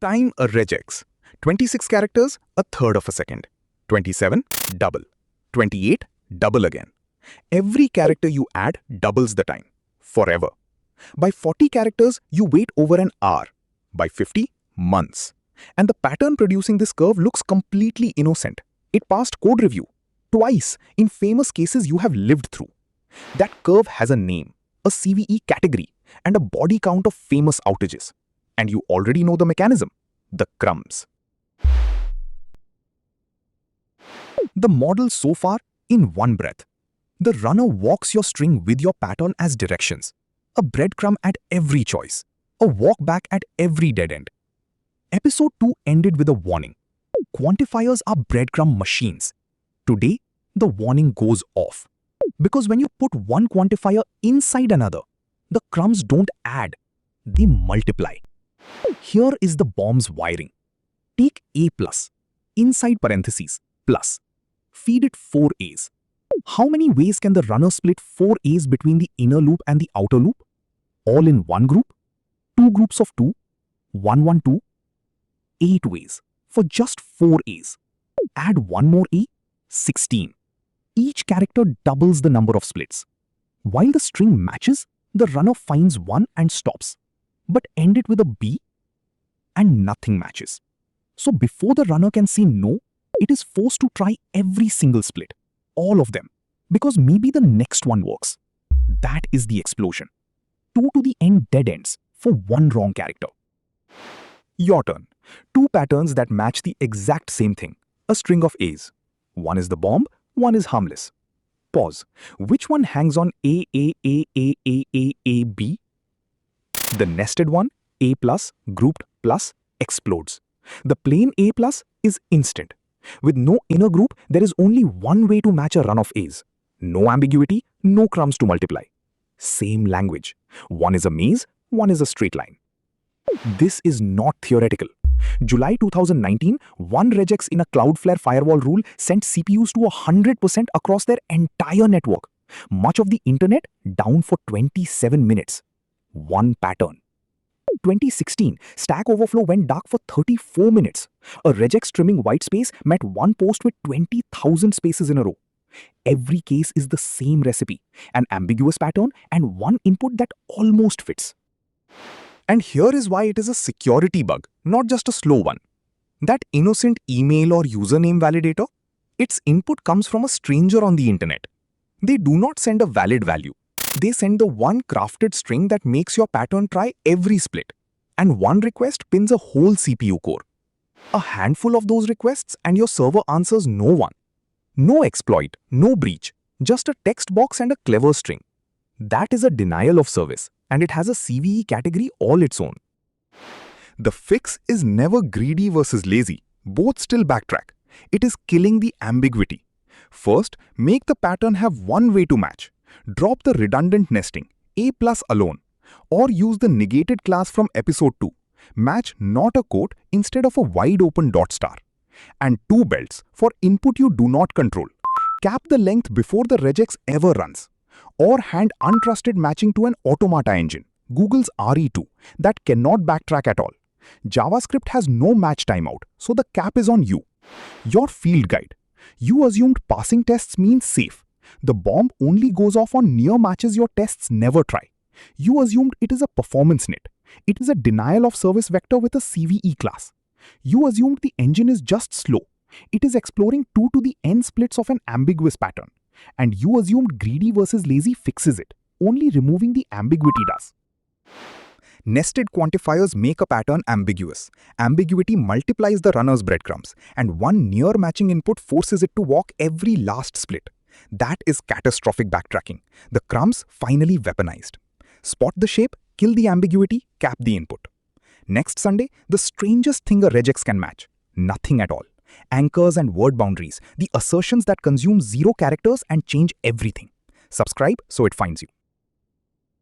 Time a regex. 26 characters, a third of a second. 27, double. 28, double again. Every character you add doubles the time. Forever. By 40 characters, you wait over an hour. By 50, months. And the pattern producing this curve looks completely innocent. It passed code review. Twice, in famous cases you have lived through. That curve has a name, a CVE category, and a body count of famous outages. And you already know the mechanism, the crumbs. The model so far, in one breath. The runner walks your string with your pattern as directions. A breadcrumb at every choice. A walk back at every dead end. Episode 2 ended with a warning. Quantifiers are breadcrumb machines. Today, the warning goes off. Because when you put one quantifier inside another, the crumbs don't add, they multiply. Here is the bomb's wiring. Take A plus, inside parentheses, plus. Feed it 4 A's. How many ways can the runner split 4 A's between the inner loop and the outer loop? All in one group? 2 groups of 2? 1, 1, 2? 8 ways for just 4 A's. Add one more A, 16. Each character doubles the number of splits. While the string matches, the runner finds one and stops. But end it with a B and nothing matches. So before the runner can say no, it is forced to try every single split. All of them. Because maybe the next one works. That is the explosion. 2 to the end dead ends for one wrong character. Your turn. 2 patterns that match the exact same thing. A string of A's. One is the bomb, one is harmless. Pause. Which one hangs on A, B? The nested one, A plus, grouped plus, explodes. The plain A plus is instant. With no inner group, there is only one way to match a run of A's. No ambiguity, no crumbs to multiply. Same language. One is a maze, one is a straight line. This is not theoretical. July 2019, one regex in a Cloudflare firewall rule sent CPUs to 100% across their entire network. Much of the internet down for 27 minutes. One pattern. 2016, Stack Overflow went dark for 34 minutes. A regex trimming white space met one post with 20,000 spaces in a row. Every case is the same recipe, an ambiguous pattern and one input that almost fits. And here is why it is a security bug, not just a slow one. That innocent email or username validator, its input comes from a stranger on the internet. They do not send a valid value. They send the one crafted string that makes your pattern try every split. And one request pins a whole CPU core. A handful of those requests and your server answers no one. No exploit, no breach, just a text box and a clever string. That is a denial of service, and it has a CVE category all its own. The fix is never greedy versus lazy. Both still backtrack. It is killing the ambiguity. First, make the pattern have one way to match. Drop the redundant nesting, A plus alone, or use the negated class from episode 2. Match not a quote instead of a wide open dot star. And 2 belts for input you do not control. Cap the length before the regex ever runs. Or hand untrusted matching to an automata engine, Google's RE2, that cannot backtrack at all. JavaScript has no match timeout, so the cap is on you. Your field guide. You assumed passing tests means safe. The bomb only goes off on near matches your tests never try. You assumed it is a performance net. It is a denial of service vector with a CVE class. You assumed the engine is just slow. It is exploring 2 to the n splits of an ambiguous pattern. And you assumed greedy versus lazy fixes it. Only removing the ambiguity does. Nested quantifiers make a pattern ambiguous. Ambiguity multiplies the runner's breadcrumbs, and one near matching input forces it to walk every last split. That is catastrophic backtracking. The crumbs finally weaponized. Spot the shape, kill the ambiguity, cap the input. Next Sunday, the strangest thing a regex can match. Nothing at all. Anchors and word boundaries, the assertions that consume 0 characters and change everything. Subscribe so it finds you.